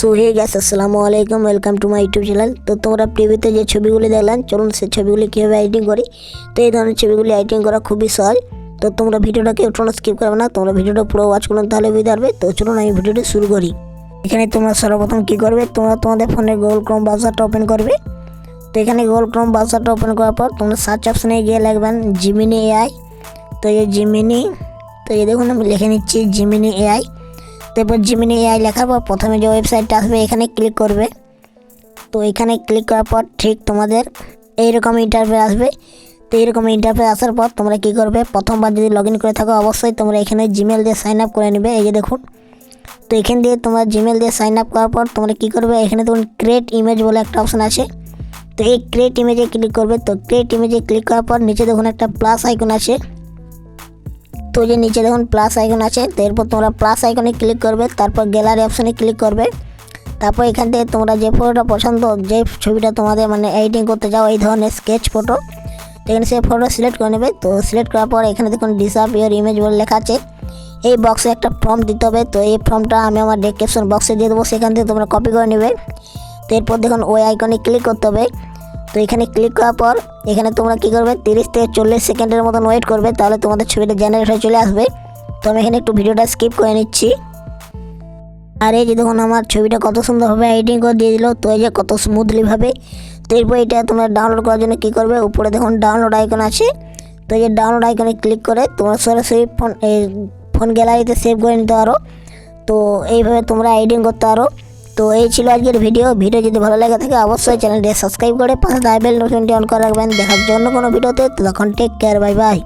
So hey guys, আসসালামু আলাইকুম, welcome to my YouTube channel. তো তোমরা টিভিতে যে ছবিগুলি দেখলেন, চলুন সেই ছবিগুলি কীভাবে এডিটিং করি। তো এই ধরনের ছবিগুলি এডিটিং করা খুবই সহজ। তো তোমরা ভিডিওটাকে একটু স্কিপ করবে না, তোমরা ভিডিওটা পুরো ওয়াচ করুন, তাহলে বুঝতে পারবে। তো চলুন আমি ভিডিওটি শুরু করি। এখানে তোমরা সর্বপ্রথম কী করবে, তোমরা তোমাদের ফোনের গুগল ক্রোম ব্রাউজারটা ওপেন করবে। তো এখানে গুগল ক্রোম ব্রাউজারটা ওপেন করার পর তোমরা সার্চ অপশানে গিয়ে লিখবেন জিমিনি এআই। তো এই জিমিনি, তো এই দেখুন আমি লিখে নিচ্ছি জিমিনি এআই। তারপর জিমিনি এআই লেখার পর প্রথমে যে ওয়েবসাইটটা আসবে এখানে ক্লিক করবে। তো এখানে ক্লিক করার পর ঠিক তোমাদের এইরকম ইন্টারফেস আসবে। তো এইরকম ইন্টারফেস আসার পর তোমরা কী করবে, প্রথমবার যদি লগ ইন করে থাকো অবশ্যই তোমরা এখানে জিমেল দিয়ে সাইন আপ করে নেবে। এই যে দেখুন, তো এখান দিয়ে তোমরা জিমেল দিয়ে সাইন আপ করার পর তোমরা কী করবে, এখানে দেখুন ক্রিয়েট ইমেজ বলে একটা অপশান আছে। তো এই ক্রিয়েট ইমেজে ক্লিক করবে। তো ক্রিয়েট ইমেজে ক্লিক করার পর নিচে দেখুন একটা প্লাস আইকন আছে। তো যে নিচে দেখুন প্লাস আইকন আছে, তো এরপর তোমরা প্লাস আইকনে ক্লিক করবে, তারপর গ্যালারি অপশানে ক্লিক করবে। তারপর এখান থেকে তোমরা যে ফটোটা পছন্দ, যে ছবিটা তোমাদের মানে এডিটিং করতে যাও, এই ধরনের স্কেচ ফটো, এখানে সেই ফটো সিলেক্ট করে নেবে। তো সিলেক্ট করার পর এখানে দেখুন ডিসঅ্যাপিয়ার ইমেজ বলে লেখা আছে। এই বক্সে একটা ফর্ম দিতে হবে। তো এই ফর্মটা আমি আমার ডেসক্রিপশন বক্সে দিয়ে দেবো, সেখান থেকে তোমরা কপি করে নেবে। তো এরপর দেখুন ওই আইকনে ক্লিক করতে হবে। তো এখানে ক্লিক করার পর এখানে তোমরা কী করবে, 30 থেকে 40 সেকেন্ডের মতন ওয়েট করবে, তাহলে তোমাদের ছবিটা জেনারেট হয়ে চলে আসবে। তো আমি এখানে একটু ভিডিওটা স্কিপ করে নিচ্ছি। আর এই যে দেখুন আমার ছবিটা কত সুন্দরভাবে এডিটিং করে দিয়ে দিল। তো এই যে কত স্মুথলিভাবে। তো এরপর এটা তোমরা ডাউনলোড করার জন্য কী করবে, উপরে দেখুন ডাউনলোড আইকন আছে। তো এই যে ডাউনলোড আইকনে ক্লিক করে তোমরা সরাসরি ফোন গ্যালারিতে সেভ করে নিতে পারো। তো এইভাবে তোমরা এডিটিং করতে পারো। তো এই ছিল আজকের ভিডিও যদি ভালো লাগে থাকে অবশ্যই চ্যানেলটি সাবস্ক্রাইব করে পাশে বেল নোটিফিকেশনটি অন করে রাখবেন দেখার জন্য কোনো ভিডিওতে। তো তখন টেক কেয়ার, বাই বাই।